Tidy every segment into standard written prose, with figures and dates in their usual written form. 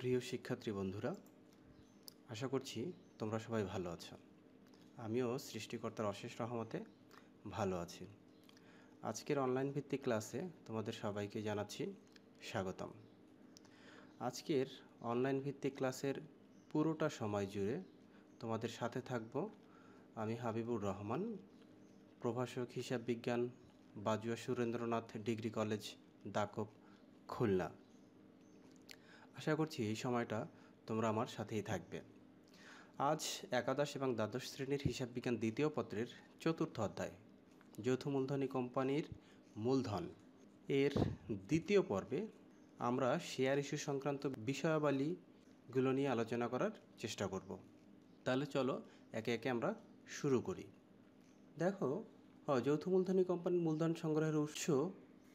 প্রিয় শিক্ষার্থী বন্ধুরা, আশা করছি তোমরা সবাই ভালো আছো। আমিও সৃষ্টিকর্তার অশেষ রহমতে ভালো আছি। আজকের অনলাইন ভিত্তিক ক্লাসে তোমাদের সবাইকে জানাচ্ছি স্বাগতম। আজকের অনলাইন ভিত্তিক ক্লাসের পুরোটা সময় জুড়ে তোমাদের সাথে থাকব আমি হাবিবুর রহমান, প্রভাষক হিসাব বিজ্ঞান, বাজুয়া সুরেন্দ্রনাথ ডিগ্রি কলেজ, দাকব, খুলনা। আশা করছি এই সময়টা তোমরা আমার সাথেই থাকবে। আজ একাদশ এবং দ্বাদশ শ্রেণীর হিসাব বিজ্ঞান দ্বিতীয় পত্রের চতুর্থ অধ্যায় যৌথ মূলধনী কোম্পানির মূলধন এর দ্বিতীয় পর্বে আমরা শেয়ার ইস্যু সংক্রান্ত বিষয়াবলীগুলো নিয়ে আলোচনা করার চেষ্টা করব। তাহলে চলো একে একে আমরা শুরু করি। দেখো, যৌথ মূলধনী কোম্পানির মূলধন সংগ্রহের উৎস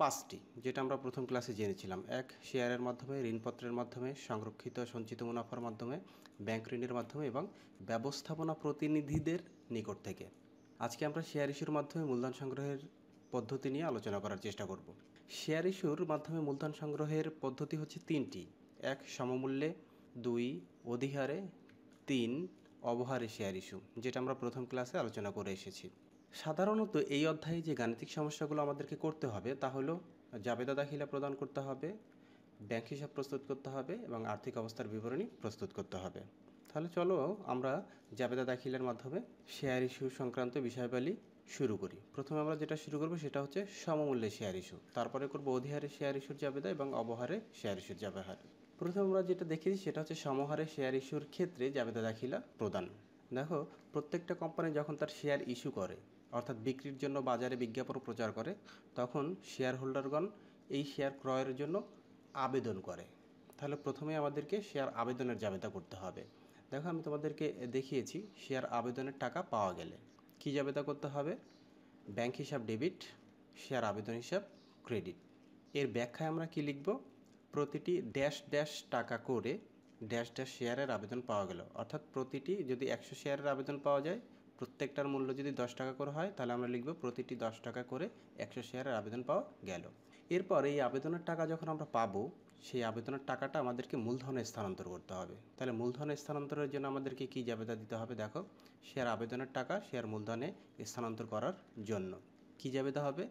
পাঁচটি, যেটা আমরা প্রথম ক্লাসে জেনেছিলাম। এক, শেয়ারের মাধ্যমে, ঋণপত্রের মাধ্যমে, সংরক্ষিত সঞ্চিত মুনাফার মাধ্যমে, ব্যাংক ঋণের মাধ্যমে এবং ব্যবস্থাপনা প্রতিনিধিদের নিকট থেকে। আজকে আমরা শেয়ার ইস্যুর মাধ্যমে মূলধন সংগ্রহের পদ্ধতি নিয়ে আলোচনা করার চেষ্টা করব। শেয়ার ইস্যুর মাধ্যমে মূলধন সংগ্রহের পদ্ধতি হচ্ছে তিনটি। এক, সমমূল্যে; দুই, অধিহারে; তিন, অবহারে শেয়ার ইস্যু, যেটা আমরা প্রথম ক্লাসে আলোচনা করে এসেছি। সাধারণত এই অধ্যায়ে যে গাণিতিক সমস্যাগুলো আমাদেরকে করতে হবে তা হলো জাবেদা দাখিলা প্রদান করতে হবে, ব্যাংক হিসাব প্রস্তুত করতে হবে এবং আর্থিক অবস্থার বিবরণী প্রস্তুত করতে হবে। তাহলে চলো আমরা জাবেদা দাখিলার মাধ্যমে শেয়ার ইস্যু সংক্রান্ত বিষয়াবলী শুরু করি। প্রথমে আমরা যেটা শুরু করব সেটা হচ্ছে সমমূল্যে শেয়ার ইস্যু, তারপরে করব অধিহারে শেয়ার ইস্যুর জাবেদা এবং অবহারে শেয়ার ইস্যুর জাবেদা। প্রথমে আমরা যেটা দেখেছি সেটা হচ্ছে সমহারে শেয়ার ইস্যুর ক্ষেত্রে জাবেদা দাখিলা প্রদান। দেখো, প্রত্যেকটা কোম্পানি যখন তার শেয়ার ইস্যু করে, অর্থাৎ বিক্রির জন্য বাজারে বিজ্ঞাপন প্রচার করে, তখন শেয়ার হোল্ডারগণ এই শেয়ার ক্রয়ের জন্য আবেদন করে। তাহলে প্রথমে আমাদেরকে শেয়ার আবেদনের জাবেদা করতে হবে। দেখো, আমি তোমাদেরকে দেখিয়েছি শেয়ার আবেদনের টাকা পাওয়া গেলে কি জাবেদা করতে হবে। ব্যাংক হিসাব ডেবিট, শেয়ার আবেদন হিসাব ক্রেডিট। এর ব্যাখ্যায় আমরা কি লিখব? প্রতিটি ড্যাশ ড্যাশ টাকা করে ড্যাশ ড্যাশ শেয়ারের আবেদন পাওয়া গেল। অর্থাৎ প্রতিটি, যদি 100 শেয়ারের আবেদন পাওয়া যায়, প্রত্যেকটার মূল্য যদি 10 টাকা করে হয়, তাহলে আমরা লিখব প্রতিটি 10 টাকা করে 100 শেয়ারের আবেদন পাওয়া গেল। এরপর এই আবেদনের টাকা যখন আমরা পাবো, সেই আবেদনের টাকাটা আমাদেরকে মূলধনে স্থানান্তর করতে হবে। তাহলে মূলধনে স্থানান্তরের জন্য আমাদেরকে কি জাবেদা দিতে হবে? দেখো, শেয়ার আবেদনের টাকা শেয়ার মূলধনে স্থানান্তর করার জন্য কি জাবেদা হবে?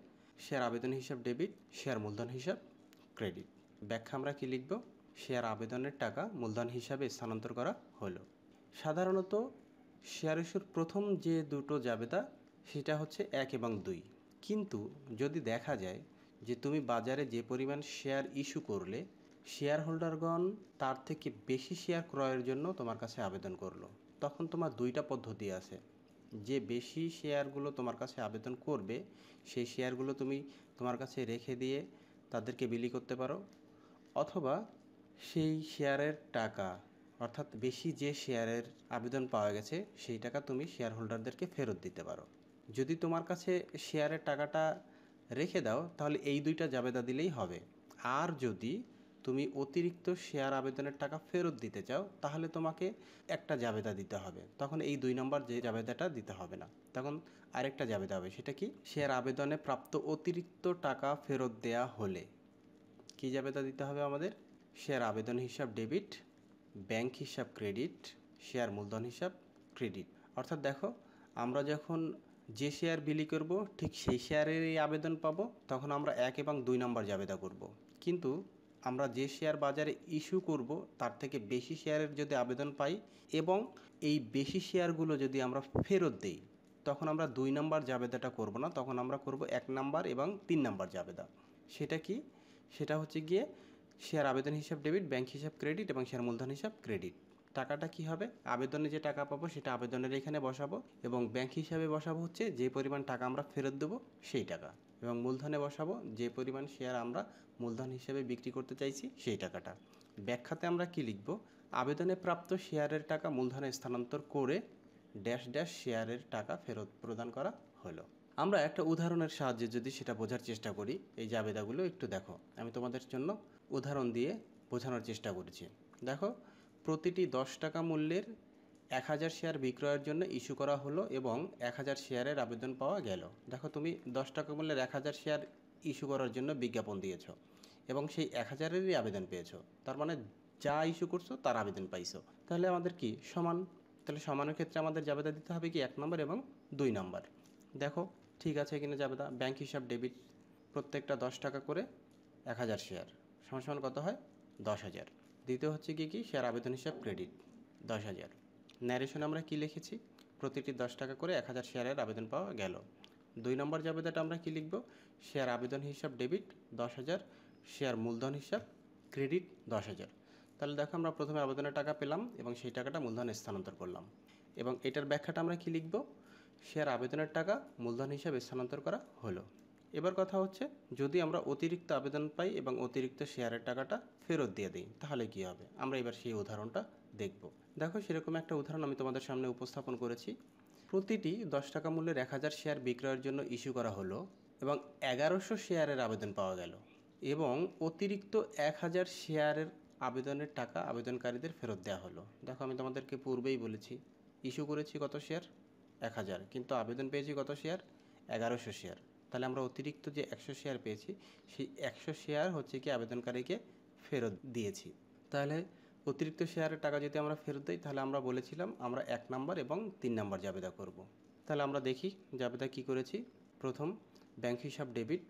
শেয়ার আবেদন হিসাব ডেবিট, শেয়ার মূলধন হিসাব ক্রেডিট। ব্যাখ্যা আমরা কি লিখব? শেয়ার আবেদনের টাকা মূলধন হিসাবে স্থানান্তর করা হলো। সাধারণত শেয়ার ইস্যুর প্রথম যে দুটো জাবেদা সেটা হচ্ছে 1 এবং 2। কিন্তু যদি দেখা যায় যে তুমি বাজারে যে পরিমাণ শেয়ার ইস্যু করলে, শেয়ার হোল্ডারগণ তার থেকে বেশি শেয়ার ক্রয়ের জন্য তোমার কাছে আবেদন করলো, তখন তোমার দুইটা পদ্ধতি আছে। যে বেশি শেয়ারগুলো তোমার কাছে আবেদন করবে, সেই শেয়ারগুলো তুমি তোমার কাছে রেখে দিয়ে তাদেরকে বিলি করতে পারো, অথবা সেই শেয়ারের টাকা, অর্থাৎ বেশি যে শেয়ারের আবেদন পাওয়া গেছে সেই টাকা তুমি শেয়ার হোল্ডারদেরকে ফেরত দিতে পারো। যদি তোমার কাছে শেয়ারের টাকাটা রেখে দাও, তাহলে এই দুইটা জাবেদা দিলেই হবে। আর যদি তুমি অতিরিক্ত শেয়ার আবেদনের টাকা ফেরত দিতে চাও, তাহলে তোমাকে একটা জাবেদা দিতে হবে। তখন এই 2 নম্বর যে জাবেদাটা দিতে হবে না, তখন আরেকটা জাবেদা হবে। সেটা কি? শেয়ার আবেদনে প্রাপ্ত অতিরিক্ত টাকা ফেরত দেয়া হলে কি জাবেদা দিতে হবে আমাদের? শেয়ার আবেদন হিসাব ডেবিট, ব্যাংক হিসাব ক্রেডিট, শেয়ার মূলধন হিসাব ক্রেডিট। অর্থাৎ দেখো, আমরা যখন যে শেয়ার বিলি করব ঠিক সেই শেয়ারেরই আবেদন পাবো, তখন আমরা 1 এবং 2 নম্বর জাবেদা করব। কিন্তু আমরা যে শেয়ার বাজারে ইস্যু করব তার থেকে বেশি শেয়ারের যদি আবেদন পাই এবং এই বেশি শেয়ারগুলো যদি আমরা ফেরত দেই, তখন আমরা 2 নম্বর জাবেদাটা করব না, তখন আমরা করব 1 নম্বর এবং 3 নম্বর জাবেদা। সেটা কি? সেটা হচ্ছে গিয়ে শেয়ার আবেদন হিসাব ডেবিট, ব্যাংক হিসাব ক্রেডিট এবং শেয়ার মূলধন হিসাব ক্রেডিট। টাকাটা কি হবে? আবেদনে যে টাকা পাবো সেটা আবেদনের এখানে বসাবো, এবং ব্যাংক হিসাবে বসাবো হচ্ছে যে পরিমাণ টাকা আমরা ফেরত দেবো সেই টাকা, এবং মূলধনে বসাবো যে পরিমাণ শেয়ার আমরা মূলধন হিসেবে বিক্রি করতে চাইছি সেই টাকাটা। ব্যাখ্যাতে আমরা কি লিখব? আবেদনে প্রাপ্ত শেয়ারের টাকা মূলধনে স্থানান্তর করে ড্যাশ ড্যাশ শেয়ারের টাকা ফেরত প্রদান করা হলো। আমরা একটা উদাহরণের সাহায্যে যদি সেটা বোঝার চেষ্টা করি, এই জাবেদাগুলো একটু দেখো। আমি তোমাদের জন্য উদাহরণ দিয়ে বোঝানোর চেষ্টা করেছি। দেখো, প্রতিটি 10 টাকা মূল্যের 1000 শেয়ার বিক্রয়ের জন্য ইস্যু করা হলো এবং 1000 শেয়ারের আবেদন পাওয়া গেল। দেখো, তুমি 10 টাকা মূল্যের 1000 শেয়ার ইস্যু করার জন্য বিজ্ঞাপন দিয়েছো এবং সেই 1000-এরই আবেদন পেয়েছো। তার মানে যা ইস্যু করছো তার আবেদন পাইছো, তাহলে আমাদের কি সমান। তাহলে সমানের ক্ষেত্রে আমাদের জাবেদা দিতে হবে কি 1 নম্বর এবং 2 নম্বর। দেখো ঠিক আছে কিনা জাবেদা। ব্যাংক হিসাব ডেবিট, প্রত্যেকটা 10 টাকা করে 1000 শেয়ার সমান সমান কত হয় 10,000। দ্বিতীয় হচ্ছে কি শেয়ার আবেদন হিসাব ক্রেডিট 10,000। ন্যারেশনে আমরা কি লিখেছি, প্রতিটি 10 টাকা করে 1000 শেয়ারের আবেদন পাওয়া গেল। 2 নম্বর জাবেদাটা আমরা কি লিখব, শেয়ার আবেদন হিসাব ডেবিট 10,000, শেয়ার মূলধন হিসাব ক্রেডিট 10,000। তাহলে দেখো আমরা প্রথমে আবেদনের টাকা পেলাম এবং সেই টাকাটা মূলধনে স্থানান্তর করলাম, এবং এটার ব্যাখ্যাটা আমরা কি লিখব, শেয়ার আবেদনের টাকা মূলধন হিসাবে স্থানান্তর করা হলো। এবার কথা হচ্ছে, যদি আমরা অতিরিক্ত আবেদন পাই এবং অতিরিক্ত শেয়ারের টাকাটা ফেরত দিয়ে দিই তাহলে কি হবে, আমরা এবার সেই উদাহরণটা দেখব। দেখো সেরকম একটা উদাহরণ আমি তোমাদের সামনে উপস্থাপন করেছি। প্রতিটি 10 টাকা মূল্যের 1000 শেয়ার বিক্রয়ের জন্য ইস্যু করা হলো এবং 1100 শেয়ারের আবেদন পাওয়া গেল, এবং অতিরিক্ত 1000 শেয়ারের আবেদনের টাকা আবেদনকারীদের ফেরত দেওয়া হলো। দেখো আমি তোমাদেরকে পূর্বেই বলেছি, ইস্যু করেছি কত শেয়ার 1000, কিন্তু আবেদন পেয়েছি কত শেয়ার 1100 শেয়ার। তাহলে আমরা অতিরিক্ত যে 100 শেয়ার পেয়েছি সেই 100 শেয়ার হচ্ছে কি আবেদনকারীকে ফেরত দিয়েছি। তাহলে অতিরিক্ত শেয়ারের টাকা যদি আমরা ফেরত দিই তাহলে আমরা বলেছিলাম আমরা 1 নম্বর এবং 3 নম্বর জাবেদা করব। তাহলে আমরা দেখি জাবেদা কি করেছি। প্রথম ব্যাংক হিসাব ডেবিট,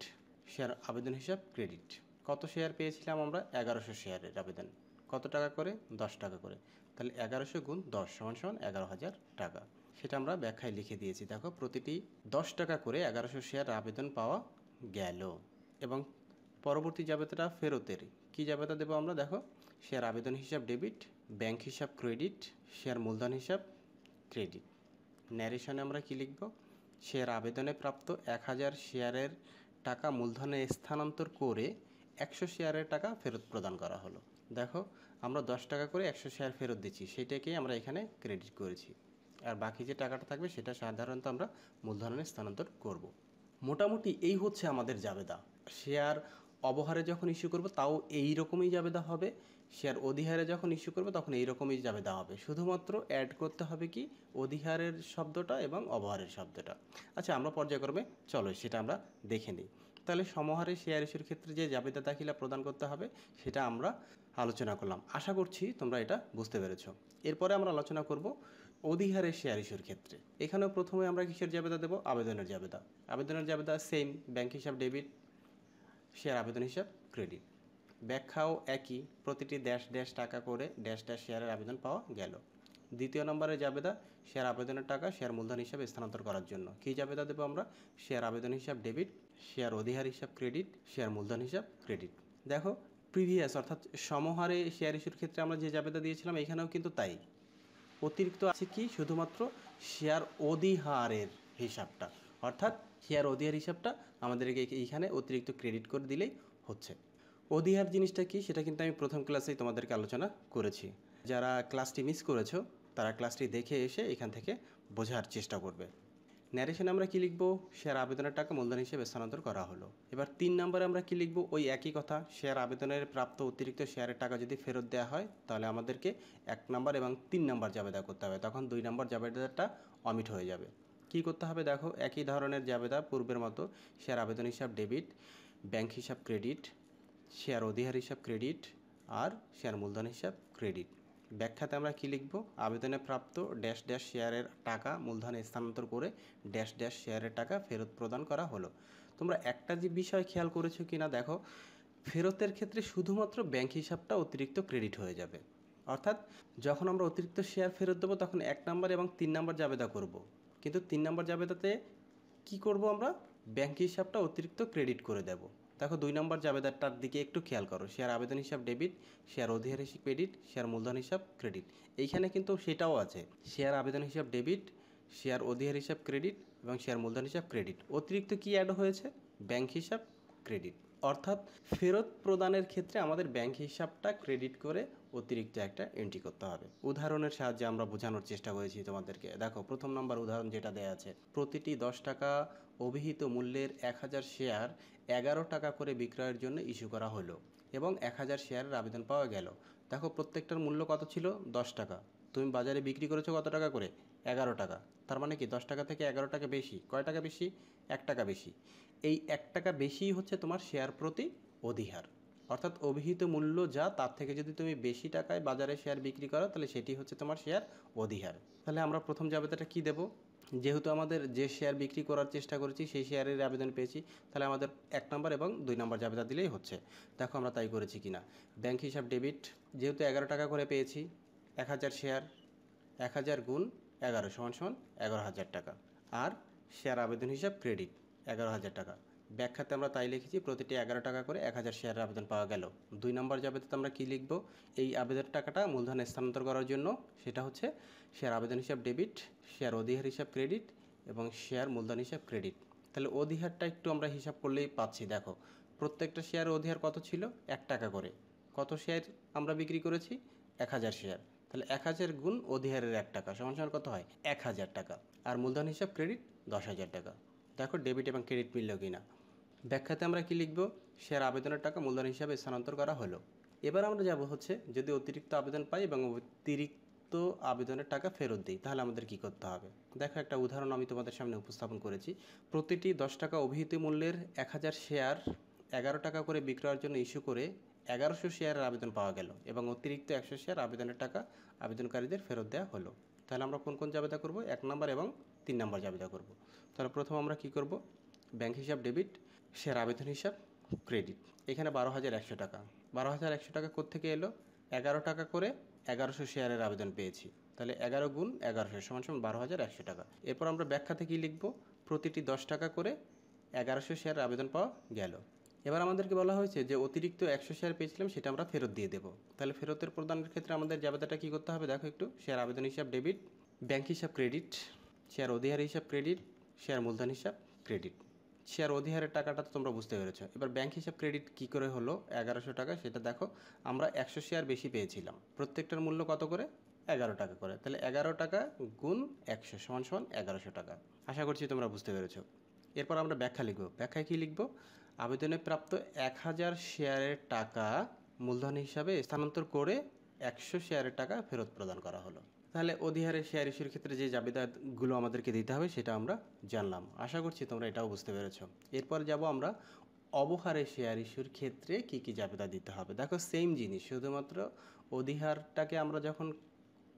শেয়ার আবেদন হিসাব ক্রেডিট। কত শেয়ার পেয়েছিলাম আমরা 1100 শেয়ারের আবেদন, কত টাকা করে 10 টাকা করে। তাহলে 1100 গুণ 10 সমান সমান 11,000 টাকা। সেটা আমরা ব্যাখ্যায় লিখে দিয়েছি। দেখো প্রতিটি 10 টাকা করে 1100 শেয়ার আবেদন পাওয়া গেল, এবং পরবর্তী জাবেদাটা ফেরতের কি জাবেদা দেবো আমরা। দেখো শেয়ার আবেদন হিসাব ডেবিট, ব্যাংক হিসাব ক্রেডিট, শেয়ার মূলধন হিসাব ক্রেডিট। ন্যারেশনে আমরা কি লিখব, শেয়ার আবেদনে প্রাপ্ত 1000 শেয়ারের টাকা মূলধনে স্থানান্তর করে 100 শেয়ারের টাকা ফেরত প্রদান করা হলো। দেখো আমরা 10 টাকা করে 100 শেয়ার ফেরত দিচ্ছি, সেটাকেই আমরা এখানে ক্রেডিট করেছি, আর বাকি যে টাকাটা থাকবে সেটা সাধারণত আমরা মূলধনে স্থানান্তর করব। মোটামুটি এই হচ্ছে আমাদের জাবেদা। শেয়ার অবহারে যখন ইস্যু করব তাও এই রকমই জাবেদা হবে, শেয়ার অধিহারে যখন ইস্যু করব তখন এই রকমই জাবেদা হবে, শুধুমাত্র অ্যাড করতে হবে কি অধিহারের শব্দটা এবং অবহারের শব্দটা। আচ্ছা আমরা পর্যায়ক্রমে চলো সেটা আমরা দেখে নিই। তাহলে সমহারে শেয়ার ইস্যুর ক্ষেত্রে যে জাবেদা দাখিলা প্রদান করতে হবে সেটা আমরা আলোচনা করলাম, আশা করছি তোমরা এটা বুঝতে পেরেছো। এরপরে আমরা আলোচনা করব অধিহারে শেয়ার ইস্যুর ক্ষেত্রে। এখানেও প্রথমে আমরা কিসের জাবেদা দেব, আবেদনের জাবেদা। আবেদনের জাবেদা সেম, ব্যাংক হিসাব ডেবিট, শেয়ার আবেদন হিসাব ক্রেডিট। ব্যাখ্যাও একই, প্রতিটি ড্যাশ ড্যাশ টাকা করে ড্যাশ ড্যাশ শেয়ারের আবেদন পাওয়া গেল। দ্বিতীয় নম্বরে জাবেদা শেয়ার আবেদনের টাকা শেয়ার মূলধন হিসাবে স্থানান্তর করার জন্য কী জাবেদা দেবো আমরা, শেয়ার আবেদন হিসাব ডেবিট, শেয়ার অধিহার হিসাব ক্রেডিট, শেয়ার মূলধন হিসাব ক্রেডিট। দেখো প্রিভিয়াস অর্থাৎ সমহারে শেয়ার ইস্যুর ক্ষেত্রে আমরা যে জাবেদা দিয়েছিলাম এখানেও কিন্তু তাই। অতিরিক্ত আছে কি শুধুমাত্র শেয়ার অধিহারের হিসাবটা, অর্থাৎ শেয়ার অধিহার হিসাবটা আমাদেরকে এইখানে অতিরিক্ত ক্রেডিট করে দিলেই হচ্ছে। অধিহার জিনিসটা কি সেটা কিন্তু আমি প্রথম ক্লাসেই তোমাদেরকে আলোচনা করেছি। যারা ক্লাসটি মিস করেছো তারা ক্লাসটি দেখে এসে এখান থেকে বোঝার চেষ্টা করবে। ন্যারেশনে আমরা কি লিখব, শেয়ার আবেদনের টাকা মূলধন হিসেবে স্থানান্তর করা হলো। এবার 3 নম্বরে আমরা কি লিখব, ওই একই কথা, শেয়ার আবেদনের প্রাপ্ত অতিরিক্ত শেয়ারের টাকা যদি ফেরত দেওয়া হয় তাহলে আমাদেরকে 1 নম্বর এবং 3 নম্বর জাবেদা করতে হবে, তখন 2 নম্বর জাবেদাটা অমিট হয়ে যাবে। কি করতে হবে দেখো, একই ধরনের জাবেদা পূর্বের মতো, শেয়ার আবেদন হিসাব ডেবিট, ব্যাংক হিসাব ক্রেডিট, শেয়ার অধিহার হিসাব ক্রেডিট, আর শেয়ার মূলধন হিসাব ক্রেডিট। ব্যাখ্যাতে আমরা কি লিখব, আবেদনে প্রাপ্ত ড্যাশ ড্যাশ শেয়ারের টাকা মূলধনে স্থানান্তর করে ড্যাশ ড্যাশ শেয়ারের টাকা ফেরত প্রদান করা হলো। তোমরা একটা যে বিষয় খেয়াল করেছো কি না দেখো, ফেরতের ক্ষেত্রে শুধুমাত্র ব্যাংক হিসাবটা অতিরিক্ত ক্রেডিট হয়ে যাবে, অর্থাৎ যখন আমরা অতিরিক্ত শেয়ার ফেরত দেবো তখন 1 নম্বর এবং 3 নম্বর জাবেদা করব, কিন্তু 3 নম্বর জাবেদাতে কি করব আমরা, ব্যাংক হিসাবটা অতিরিক্ত ক্রেডিট করে দেব। দেখো 2 নম্বর জাবেদাটার দিকে একটু খেয়াল করো, শেয়ার আবেদন হিসাব ডেবিট, শেয়ার অধিহার হিসাব ক্রেডিট, শেয়ার মূলধন হিসাব ক্রেডিট। এইখানে কিন্তু সেটাও আছে, শেয়ার আবেদন হিসাব ডেবিট, শেয়ার অধিহার হিসাব ক্রেডিট এবং শেয়ার মূলধন হিসাব ক্রেডিট। অতিরিক্ত কি অ্যাড হয়েছে, ব্যাংক হিসাব ক্রেডিট, অর্থাৎ ফেরত প্রদানের ক্ষেত্রে আমাদের ব্যাংক হিসাবটা ক্রেডিট করে অতিরিক্ত একটা এন্ট্রি করতে হবে। উদাহরণের সাহায্যে আমরা বোঝানোর চেষ্টা করেছি তোমাদেরকে। দেখো প্রথম নম্বর উদাহরণ যেটা দেওয়া আছে, প্রতিটি 10 টাকা অভিহিত মূল্যের 1000 শেয়ার 11 টাকা করে বিক্রয়ের জন্য ইস্যু করা হলো এবং 1000 শেয়ারের আবেদন পাওয়া গেল। দেখো প্রত্যেকটার মূল্য কত ছিল, 10 টাকা। তুমি বাজারে বিক্রি করেছো কত টাকা করে, 11 টাকা। তার মানে কি 10 টাকা থেকে 11 টাকা বেশি, কয় টাকা বেশি, 1 টাকা বেশি। এই 1 টাকা বেশি হচ্ছে তোমার শেয়ার প্রতি অধিহার, অর্থাৎ অভিহিত মূল্য যা তার থেকে যদি তুমি বেশি টাকায় বাজারে শেয়ার বিক্রি করো তাহলে সেটি হচ্ছে তোমার শেয়ার অধিহার। তাহলে আমরা প্রথম জাবেদাটা কি দেব? যেহেতু আমাদের যে শেয়ার বিক্রি করার চেষ্টা করেছি সেই শেয়ারের আবেদন পেয়েছি, তাহলে আমাদের 1 নম্বর এবং 2 নম্বর জাবেদা দিলেই হচ্ছে। দেখো আমরা তাই করেছি কিনা। ব্যাংক হিসাব ডেবিট, যেহেতু 11 টাকা করে পেয়েছি, 1000 শেয়ার, 1000 গুণ 11 সমান সমান 11,000 টাকা। আর শেয়ার আবেদন হিসাব ক্রেডিট 11,000 টাকা। ব্যাখ্যাতে আমরা তাই লিখেছি, প্রতিটি 11 টাকা করে 1000 শেয়ারের আবেদন পাওয়া গেল। 2 নম্বর জাবেদাতে আমরা কি লিখব? এই আবেদনের টাকাটা মূলধনে স্থানান্তর করার জন্য, সেটা হচ্ছে শেয়ার আবেদন হিসাব ডেবিট, শেয়ার অধিহার হিসাব ক্রেডিট এবং শেয়ার মূলধন হিসাব ক্রেডিট। তাহলে অধিহারটা একটু আমরা হিসাব করলেই পাচ্ছি। দেখো প্রত্যেকটা শেয়ার অধিহার কত ছিল? 1 টাকা করে। কত শেয়ার আমরা বিক্রি করেছি? 1000 শেয়ার। তাহলে 1000 গুণ অধিহারের 1 টাকা সমান সমান কত হয়? 1000 টাকা। আর মূলধন হিসাব ক্রেডিট 10,000 টাকা। দেখো ডেবিট এবং ক্রেডিট মিলল কিনা। ব্যাখ্যাতে আমরা কি লিখব? শেয়ার আবেদনের টাকা মূলধন হিসাবে স্থানান্তর করা হলো। এবার আমরা যাব হচ্ছে, যদি অতিরিক্ত আবেদন পাই এবং অতিরিক্ত আবেদনের টাকা ফেরত দিই তাহলে আমাদের কি করতে হবে? দেখো একটা উদাহরণ আমি তোমাদের সামনে উপস্থাপন করেছি। প্রতিটি 10 টাকা অভিহিত মূল্যের 1000 শেয়ার 11 টাকা করে বিক্রয়ের জন্য ইস্যু করে 1100 শেয়ারের আবেদন পাওয়া গেল এবং অতিরিক্ত 100 শেয়ার আবেদনের টাকা আবেদনকারীদের ফেরত দেওয়া হলো। তাহলে আমরা কোন কোন জাবেদা করব? 1 নম্বর এবং 3 নম্বর জাবেদা করব। তাহলে প্রথম আমরা কি করব? ব্যাংক হিসাব ডেবিট, শেয়ার আবেদন হিসাব ক্রেডিট। এখানে 12,100 টাকা। 12,100 টাকা কোত্থেকে এলো? 11 টাকা করে 1100 শেয়ারের আবেদন পেয়েছি। তাহলে 11 গুণ 1100 সমান সমান 12,100 টাকা। এরপর আমরা ব্যাখ্যাতে কী লিখব? প্রতিটি 10 টাকা করে 1100 শেয়ারের আবেদন পাওয়া গেল। এবার আমাদেরকে বলা হয়েছে যে অতিরিক্ত 100 শেয়ার পেয়েছিলাম সেটা আমরা ফেরত দিয়ে দেবো। তাহলে ফেরতের প্রদানের ক্ষেত্রে আমাদের জাবেদাটা কী করতে হবে? দেখো একটু, শেয়ার আবেদন হিসাব ডেবিট, ব্যাংক হিসাব ক্রেডিট, শেয়ার অধিহার হিসাব ক্রেডিট, শেয়ার মূলধন হিসাব ক্রেডিট। শেয়ার অধিহারের টাকাটা তো তোমরা বুঝতে পেরেছো। এবার ব্যাংক হিসাব ক্রেডিট কী করে হলো 1100 টাকা সেটা দেখো। আমরা 100 শেয়ার বেশি পেয়েছিলাম, প্রত্যেকটার মূল্য কত করে? 11 টাকা করে। তাহলে 11 টাকা গুণ 100 সমান সমান 1100 টাকা। আশা করছি তোমরা বুঝতে পেরেছো। এরপর আমরা ব্যাখ্যা লিখব। ব্যাখ্যায় কী লিখব? আবেদনে প্রাপ্ত 1000 শেয়ারের টাকা মূলধন হিসাবে স্থানান্তর করে 100 শেয়ারের টাকা ফেরত প্রদান করা হলো। তাহলে অধিহারের শেয়ার ইস্যুর ক্ষেত্রে যে জাবেদাগুলো আমাদেরকে দিতে হবে সেটা আমরা জানলাম। আশা করছি তোমরা এটাও বুঝতে পেরেছো। এরপর যাব আমরা অবহারে শেয়ার ইস্যুর ক্ষেত্রে কি কি জাবেদা দিতে হবে। দেখো সেম জিনিস, শুধুমাত্র অধিহারটাকে আমরা যখন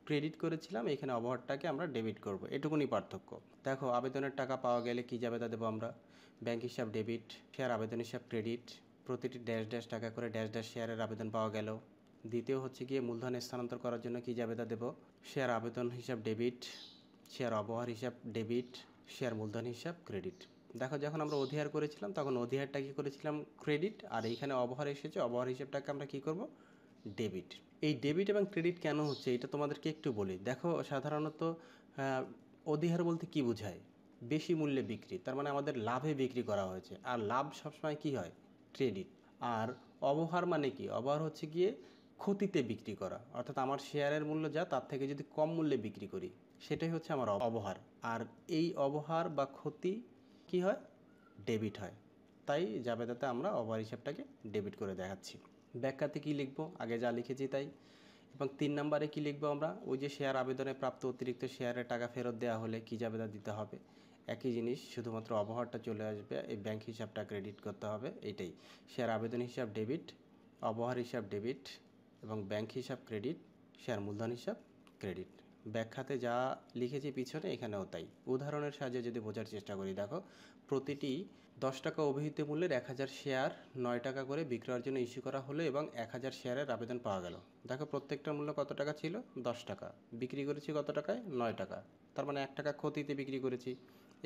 ক্রেডিট করেছিলাম, এখানে অবহারটাকে আমরা ডেবিট করব, এটুকুনি পার্থক্য। দেখো আবেদনের টাকা পাওয়া গেলে কি জাবেদা দেবো আমরা? ব্যাংক হিসাব ডেবিট, শেয়ার আবেদন হিসাব ক্রেডিট, প্রতিটি ড্যাশ ড্যাশ টাকা করে ড্যাশ ড্যাশ শেয়ারের আবেদন পাওয়া গেল। দ্বিতীয় হচ্ছে গিয়ে মূলধন স্থানান্তর করার জন্য কি জাবেদা দেব? শেয়ার আবেদন হিসাব ডেবিট, শেয়ার অবহার হিসাব ডেবিট, শেয়ার মূলধন হিসাব ক্রেডিট। দেখো যখন আমরা অধিহার করেছিলাম তখন অধিহারটা কী করেছিলাম? ক্রেডিট। আর এইখানে অবহার এসেছে, অবহার হিসাবটাকে আমরা কী করব? ডেবিট। এই ডেবিট এবং ক্রেডিট কেন হচ্ছে এটা তোমাদেরকে একটু বলি। দেখো সাধারণত অধিহার বলতে কি বোঝায়? বেশি মূল্যে বিক্রি, তার মানে আমাদের লাভে বিক্রি করা হয়েছে, আর লাভ সবসময় কি হয়? ক্রেডিট। আর অবহার মানে কি? অবহার হচ্ছে গিয়ে ক্ষতিতে বিক্রি করা, অর্থাৎ আমার শেয়ারের মূল্য যা তার থেকে যদি কম মূল্যে বিক্রি করি সেটাই হচ্ছে আমার অবহার। আর এই অবহার বা ক্ষতি কি হয়? ডেবিট হয়। তাই জাবেদাতে আমরা অবহার হিসাবটাকে ডেবিট করে দেখাচ্ছি। ব্যাখ্যাতে কী লিখব? আগে যা লিখেছি তাই। এবং 3 নম্বরে কী লিখব আমরা? ওই যে শেয়ার আবেদনে প্রাপ্ত অতিরিক্ত শেয়ারের টাকা ফেরত দেওয়া হলে কী জাবেদা দিতে হবে? একই জিনিস, শুধুমাত্র অবহারটা চলে আসবে, এই ব্যাংক হিসাবটা ক্রেডিট করতে হবে, এইটাই। শেয়ার আবেদন হিসাব ডেবিট, অবহার হিসাব ডেবিট এবং ব্যাংক হিসাব ক্রেডিট, শেয়ার মূলধন হিসাব ক্রেডিট। ব্যাখ্যাতে যা লিখেছি পিছনে এখানেও তাই। উদাহরণের সাহায্যে যদি বোঝার চেষ্টা করি, দেখো প্রতিটি 10 টাকা অভিহিত মূল্যের 1000 শেয়ার 9 টাকা করে বিক্রয়ের জন্য ইস্যু করা হলো এবং 1000 শেয়ারের আবেদন পাওয়া গেল। দেখো প্রত্যেকটার মূল্য কত টাকা ছিল? 10 টাকা। বিক্রি করেছি কত টাকায়? 9 টাকা। তার মানে 1 টাকা ক্ষতিতে বিক্রি করেছি।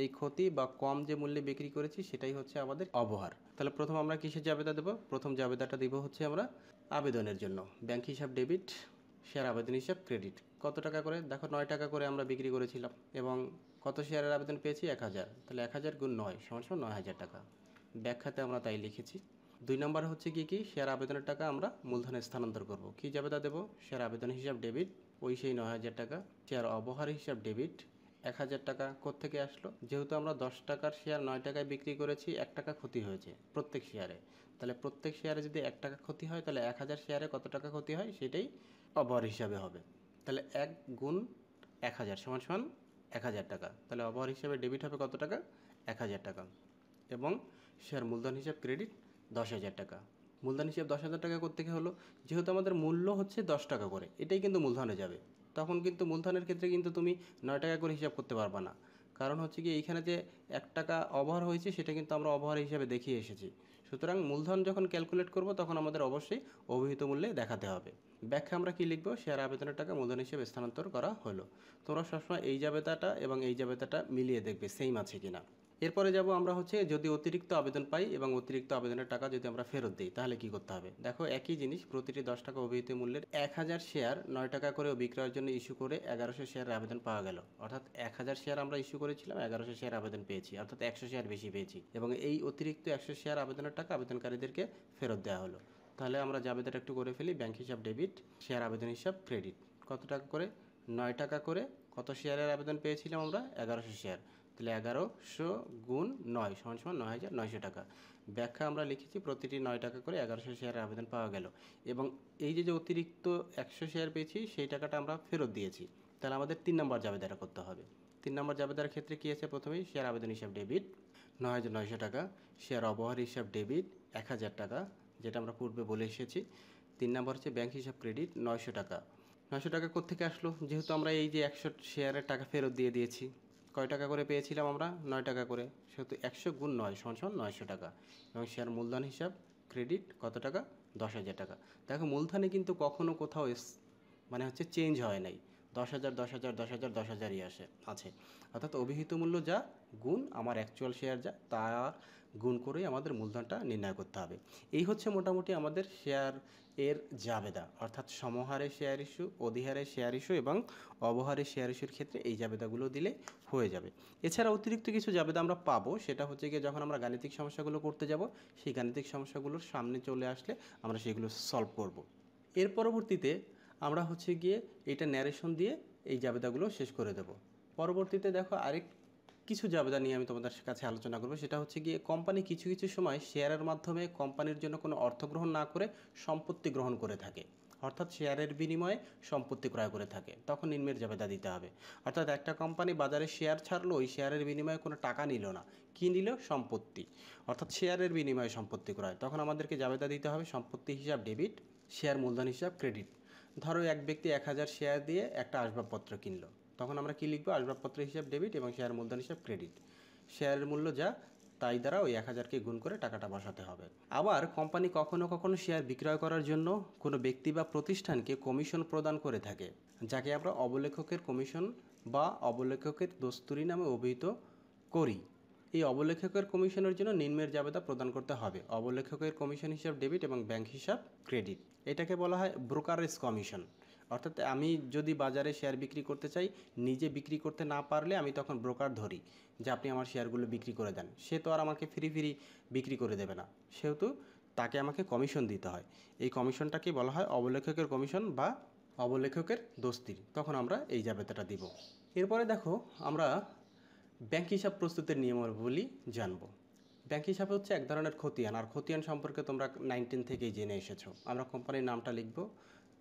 এই ক্ষতি বা কম যে মূল্যে বিক্রি করেছি সেটাই হচ্ছে আমাদের অবহার। তাহলে প্রথম আমরা কিসের জাবেদা দেব? প্রথম জাবেদাটা দিব হচ্ছে আমরা আবেদনের জন্য। ব্যাংক হিসাব ডেবিট, শেয়ার আবেদন হিসাব ক্রেডিট। কত টাকা করে? দেখো 9 টাকা করে আমরা বিক্রি করেছিলাম এবং কত শেয়ারের আবেদন পেয়েছি? 1000। তাহলে 1000 গুণ 9 সমান সমান 9000 টাকা। ব্যাখ্যাতে আমরা তাই লিখেছি। 2 নম্বরে হচ্ছে কি শেয়ার আবেদনের টাকা আমরা মূলধনে স্থানান্তর করব। কি জাবেদা দেব? শেয়ার আবেদন হিসাব ডেবিট, ওই সেই 9000 টাকা। শেয়ার অবহার হিসাব ডেবিট, 1000 টাকা। কোত্থেকে আসলো? যেহেতু আমরা 10 টাকার শেয়ার 9 টাকায় বিক্রি করেছি, 1 টাকা ক্ষতি হয়েছে প্রত্যেক শেয়ারে। তাহলে প্রত্যেক শেয়ারে যদি 1 টাকা ক্ষতি হয় তাহলে 1000 শেয়ারে কত টাকা ক্ষতি হয় সেটাই অবহার হিসাবে হবে। তাহলে 1 গুণ 1000 সমান সমান 1000 টাকা। তাহলে অবহার হিসাবে ডেবিট হবে কত টাকা? 1000 টাকা। এবং শেয়ার মূলধন হিসাব ক্রেডিট 10,000 টাকা। মূলধন হিসেব 10,000 টাকা কোত্থেকে হলো? যেহেতু আমাদের মূল্য হচ্ছে 10 টাকা করে, এটাই কিন্তু মূলধনে যাবে। তখন কিন্তু মূলধনের ক্ষেত্রে কিন্তু তুমি 9 টাকা করে হিসাব করতে পারবা না। কারণ হচ্ছে কি এইখানে যে 1 টাকা অবহার হয়েছে সেটা কিন্তু আমরা অবহার হিসাবে দেখিয়ে এসেছি। সুতরাং মূলধন যখন ক্যালকুলেট করব তখন আমাদের অবশ্যই অভিহিত মূল্যে দেখাতে হবে। ব্যাখ্যা আমরা কি লিখব? শেয়ার আবেদনের টাকা মূলধন হিসেবে স্থানান্তর করা হলো। তোমরা সবসময় এই জাবেদাটা এবং এই জাবেদাটা মিলিয়ে দেখবে সেম আছে কিনা। এরপরে যাব আমরা হচ্ছে যদি অতিরিক্ত আবেদন পাই এবং অতিরিক্ত আবেদনের টাকা যদি আমরা ফেরত দিই তাহলে কি করতে হবে? দেখো একই জিনিস, প্রতিটি 10 টাকা অভিহিত মূল্যের 1000 শেয়ার 9 টাকা করে বিক্রয়ের জন্য ইস্যু করে 1100 শেয়ারের আবেদন পাওয়া গেল। অর্থাৎ 1000 শেয়ার আমরা ইস্যু করেছিলাম, 1100 শেয়ার আবেদন পেয়েছি, অর্থাৎ 100 শেয়ার বেশি পেয়েছি এবং এই অতিরিক্ত 100 শেয়ার আবেদনের টাকা আবেদনকারীদেরকে ফেরত দেওয়া হলো। তাহলে আমরা জাবেদাটা একটু করে ফেলি। ব্যাংক হিসাব ডেবিট, শেয়ার আবেদন হিসাব ক্রেডিট। কত টাকা করে? 9 টাকা করে। কত শেয়ারের আবেদন পেয়েছিলাম আমরা? 1100 শেয়ার। তাহলে 1100 গুণ 9 সমান সমান 9,900 টাকা। ব্যাখ্যা আমরা লিখেছি প্রতিটি 9 টাকা করে 1100 শেয়ারের আবেদন পাওয়া গেল এবং এই যে অতিরিক্ত 100 শেয়ার পেয়েছি সেই টাকাটা আমরা ফেরত দিয়েছি। তাহলে আমাদের 3 নম্বর জাবেদাটা করতে হবে। 3 নম্বর জাবেদার ক্ষেত্রে কী আছে? প্রথমেই শেয়ার আবেদন হিসাব ডেবিট 9,900 টাকা, শেয়ার অবহার হিসাব ডেবিট 1,000 টাকা, যেটা আমরা পূর্বে বলে এসেছি। 3 নম্বর হচ্ছে ব্যাংক হিসাব ক্রেডিট 900 টাকা। 900 টাকা কোত্থেকে আসলো? যেহেতু আমরা এই যে 100 শেয়ারের টাকা ফেরত দিয়ে দিয়েছি। কয় টাকা করে পেয়েছিলাম আমরা? 9 টাকা করে। সেহেতু 100 গুণ 9 সমান সমান 900 টাকা এবং শেয়ার মূলধন হিসাব ক্রেডিট কত টাকা? 10,000 টাকা। দেখো মূলধনে কিন্তু কখনো কোথাও মানে হচ্ছে চেঞ্জ হয় নাই। 10,000 10,000 10,000 10,000ই আছে। অর্থাৎ অভিহিত মূল্য যা গুণ আমার অ্যাকচুয়াল শেয়ার যা তা গুণ করেই আমাদের মূলধনটা নির্ণয় করতে হবে। এই হচ্ছে মোটামুটি আমাদের শেয়ার এর জাবেদা, অর্থাৎ সমহারে শেয়ার ইস্যু, অধিহারে শেয়ার ইস্যু এবং অবহারে শেয়ার ইস্যুর ক্ষেত্রে এই জাবেদাগুলো দিলে হয়ে যাবে। এছাড়া অতিরিক্ত কিছু জাবেদা আমরা পাবো, সেটা হচ্ছে গিয়ে যখন আমরা গাণিতিক সমস্যাগুলো করতে যাব সেই গাণিতিক সমস্যাগুলোর সামনে চলে আসলে আমরা সেগুলো সলভ করব। এর পরবর্তীতে আমরা হচ্ছে গিয়ে এটা ন্যারেশন দিয়ে এই জাবেদাগুলো শেষ করে দেব। পরবর্তীতে দেখো আরেক কিছু জাবেদা নিয়ে আমি তোমাদের কাছে আলোচনা করব। সেটা হচ্ছে গিয়ে কোম্পানি কিছু কিছু সময় শেয়ারের মাধ্যমে কোম্পানির জন্য কোনো অর্থ গ্রহণ না করে সম্পত্তি গ্রহণ করে থাকে, অর্থাৎ শেয়ারের বিনিময়ে সম্পত্তি ক্রয় করে থাকে, তখন নিম্নের জাবেদা দিতে হবে। অর্থাৎ একটা কোম্পানি বাজারে শেয়ার ছাড়লো, ওই শেয়ারের বিনিময়ে কোনো টাকা নিল না, কী নিল? সম্পত্তি। অর্থাৎ শেয়ারের বিনিময়ে সম্পত্তি ক্রয়, তখন আমাদেরকে জাবেদা দিতে হবে সম্পত্তি হিসাব ডেবিট, শেয়ার মূলধন হিসাব ক্রেডিট। ধরো এক ব্যক্তি 1000 শেয়ার দিয়ে একটা আসবাবপত্র কিনলো, তখন আমরা কী লিখবো? আসবাবপত্র হিসাব ডেবিট এবং শেয়ার মূলধন হিসাব ক্রেডিট। শেয়ারের মূল্য যা তাই দ্বারা ওই 1000কে গুণ করে টাকাটা বসাতে হবে। আবার কোম্পানি কখনো কখনো শেয়ার বিক্রয় করার জন্য কোনো ব্যক্তি বা প্রতিষ্ঠানকে কমিশন প্রদান করে থাকে, যাকে আমরা অবলেখকের কমিশন বা অবলেখকের দস্তুরি নামে অভিহিত করি। এই অবলেখকের কমিশনের জন্য নিম্নের জাবেদা প্রদান করতে হবে। অবলেখকের কমিশন হিসাব ডেবিট এবং ব্যাংক হিসাব ক্রেডিট। এটাকে বলা হয় ব্রোকারেজ কমিশন। অর্থাৎ আমি যদি বাজারে শেয়ার বিক্রি করতে চাই, নিজে বিক্রি করতে না পারলে আমি তখন ব্রোকার ধরি যে আপনি আমার শেয়ারগুলো বিক্রি করে দেন। সে তো আর আমাকে ফ্রি বিক্রি করে দেবে না, সেহেতু তাকে আমাকে কমিশন দিতে হয়। এই কমিশনটাকে বলা হয় অবলেখকের কমিশন বা অবলেখকের দস্তির। তখন আমরা এই জাবেদাটা দিব। এরপরে দেখো আমরা ব্যাংক হিসাব প্রস্তুতের নিয়মাবলী জানব। ব্যাংক হিসাব হচ্ছে এক ধরনের খতিয়ান, আর খতিয়ান সম্পর্কে তোমরা 9-10 থেকেই জেনে এসেছো। আমরা কোম্পানির নামটা লিখব,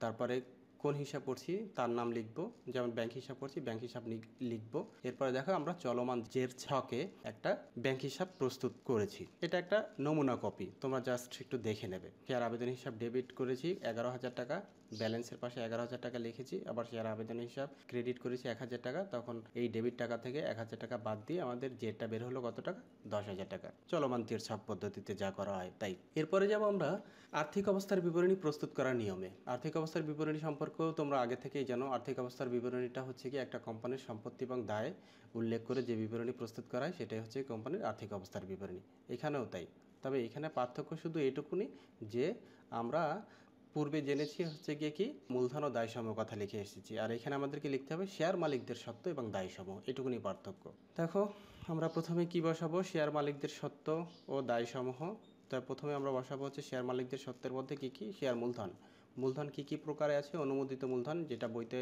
তারপরে কোন হিসাব করছি তার নাম লিখব, যেমন ব্যাংক হিসাব করছি ব্যাংক হিসাব লিখব। এরপরে দেখো আমরা চলমান জের ছকে একটা ব্যাংক হিসাব প্রস্তুত করেছি। এটা একটা নমুনা কপি, তোমরা জাস্ট একটু দেখে নেবে। শেয়ার আবেদন হিসাব ডেবিট করেছি 11,000 টাকা, ব্যালেন্সের পাশে 11,000 টাকা লিখেছি। আবার শেয়ার আবেদন হিসাব ক্রেডিট করেছি 1,000 টাকা, তখন এই ডেবিট টাকা থেকে 1,000 টাকা বাদ দিয়ে আমাদের জেরটা বের হলো কত টাকা? 10,000 টাকা। চলমান জের ছক পদ্ধতিতে যা করা হয় তাই। এরপরে যাব আমরা আর্থিক অবস্থার বিবরণী প্রস্তুত করার নিয়মে। আর্থিক অবস্থার বিবরণী সম্পর্কেও তোমরা আগে থেকেই জানো। আর্থিক অবস্থার বিবরণীটা হচ্ছে কি একটা কোম্পানির সম্পত্তি এবং দায় উল্লেখ করে যে বিবরণী প্রস্তুত করা হয় সেটাই হচ্ছে কোম্পানির আর্থিক অবস্থার বিবরণী। এখানেও তাই, তবে এখানে পার্থক্য শুধু এইটুকুনি যে আমরা পূর্বে জেনেছি হচ্ছে গিয়ে কি মূলধন ও দায়সমূহ কথা লিখে এসেছি, আর এখানে আমাদেরকে লিখতে হবে শেয়ার মালিকদের সত্ত্ব এবং দায়সমূহ। এটুকুনি পার্থক্য। দেখো আমরা প্রথমে কি বসাবো? শেয়ার মালিকদের সত্ত্ব ও দায়সমূহ। তাই প্রথমে আমরা বসাবো হচ্ছে শেয়ার মালিকদের সত্ত্বের মধ্যে কি কি? শেয়ার মূলধন। মূলধন কি কি প্রকারে আছে? অনুমোদিত মূলধন, যেটা বইতে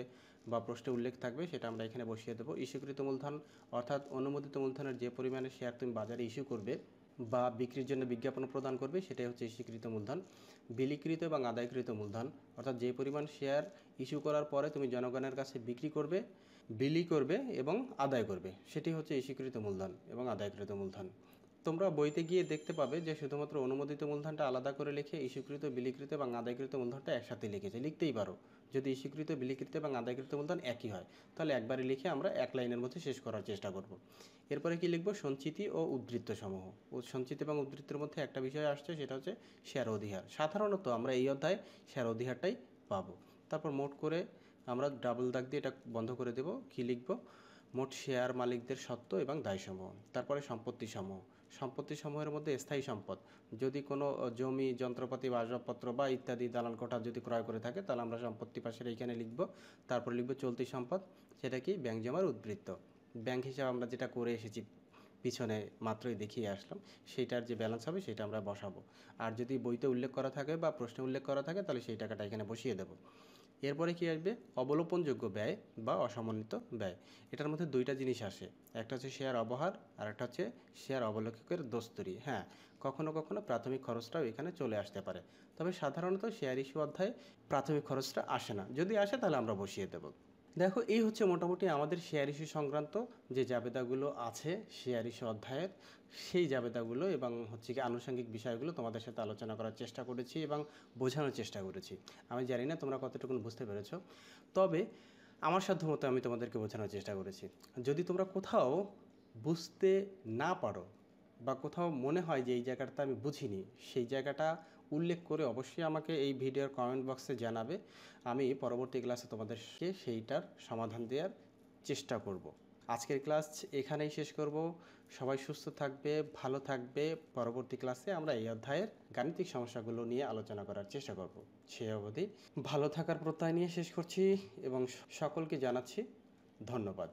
বা প্রশ্নে উল্লেখ থাকবে সেটা আমরা এখানে বসিয়ে দেবো। ইস্যুকৃত মূলধন, অর্থাৎ অনুমোদিত মূলধনের যে পরিমাণে শেয়ার তুমি বাজারে ইস্যু করবে বা বিক্রির জন্য বিজ্ঞাপন প্রদান করবে সেটাই হচ্ছে ইস্যুকৃত মূলধন। বিলিকৃত এবং আদায়কৃত মূলধন, অর্থাৎ যে পরিমাণ শেয়ার ইস্যু করার পরে তুমি জনগণের কাছে বিক্রি করবে, বিলি করবে এবং আদায় করবে, সেটি হচ্ছে ইস্যুকৃত মূলধন এবং আদায়কৃত মূলধন। তোমরা বইতে গিয়ে দেখতে পাবে যে শুধুমাত্র অনুমোদিত মূলধনটা আলাদা করে লিখে ইস্যুকৃত, বিলিকৃত এবং আদায়কৃত মূলধনটা একসাথে লিখেছে, লিখতেই পারো। যদি ইস্যুকৃত, বিলিকৃত এবং আদায়কৃত মূলধন একই হয় তাহলে একবারে লিখে আমরা এক লাইনের মধ্যে শেষ করার চেষ্টা করব। এরপরে কি লিখব? সঞ্চিতি ও উদ্ধৃত্ত সমূহ। সঞ্চিতি এবং উদ্ধৃত্তের মধ্যে একটা বিষয় আসছে, সেটা হচ্ছে শেয়ার অধিহার। সাধারণত আমরা এই অধ্যায়ে শেয়ার অধিহারটাই পাবো। তারপর মোট করে আমরা ডাবল দাগ দিয়ে এটা বন্ধ করে দেব। কি লিখব? মোট শেয়ার মালিকদের সত্ত্ব এবং দায়সমূহ। তারপরে সম্পত্তি সমূহ। সম্পত্তি সমূহের মধ্যে স্থায়ী সম্পদ, যদি কোনো জমি, যন্ত্রপাতি বা আসবাবপত্র বা ইত্যাদি দালান কোঠা যদি ক্রয় করে থাকে তাহলে আমরা সম্পত্তি পাশের এইখানে লিখব। তারপর লিখব চলতি সম্পদ, সেটা কি? ব্যাংক জমার উদ্বৃত্ত। ব্যাংক হিসাব আমরা যেটা করে এসেছি পিছনে মাত্রই দেখিয়ে আসলাম, সেইটার যে ব্যালেন্স হবে সেটা আমরা বসাবো। আর যদি বইতে উল্লেখ করা থাকে বা প্রশ্নে উল্লেখ করা থাকে তাহলে সেই টাকাটা এখানে বসিয়ে দেবো। এরপরে কি আসবে? অবলোপনযোগ্য ব্যয় বা অসমন্বিত ব্যয়। এটার মধ্যে দুইটা জিনিস আসে, একটা হচ্ছে শেয়ার অবহার আর একটা হচ্ছে শেয়ার অবলেখকের দস্তুরি। হ্যাঁ, কখনো কখনো প্রাথমিক খরচটাও এখানে চলে আসতে পারে, তবে সাধারণত শেয়ার ইস্যু অধ্যায়ে প্রাথমিক খরচটা আসে না। যদি আসে তাহলে আমরা বসিয়ে দেব। দেখো, এই হচ্ছে মোটামুটি আমাদের শেয়ার ইস্যু সংক্রান্ত যে জাবেদাগুলো আছে শেয়ার ইস্যু অধ্যায়ের, সেই জাবেদাগুলো এবং হচ্ছে কি আনুষঙ্গিক বিষয়গুলো তোমাদের সাথে আলোচনা করার চেষ্টা করেছি এবং বোঝানোর চেষ্টা করেছি। আমি জানি না তোমরা কতটুকু বুঝতে পেরেছো, তবে আমার সাধ্যমতো আমি তোমাদেরকে বোঝানোর চেষ্টা করেছি। যদি তোমরা কোথাও বুঝতে না পারো বা কোথাও মনে হয় যে এই জায়গাটা আমি বুঝিনি, সেই জায়গাটা উল্লেখ করে অবশ্যই আমাকে এই ভিডিওর কমেন্ট বক্সে জানাবে। আমি পরবর্তী ক্লাসে তোমাদেরকে সেইটার সমাধান দেওয়ার চেষ্টা করব। আজকের ক্লাস এখানেই শেষ করব। সবাই সুস্থ থাকবে, ভালো থাকবে। পরবর্তী ক্লাসে আমরা এই অধ্যায়ের গাণিতিক সমস্যাগুলো নিয়ে আলোচনা করার চেষ্টা করব। সে অবধি ভালো থাকার প্রত্যয় নিয়ে শেষ করছি এবং সকলকে জানাচ্ছি ধন্যবাদ।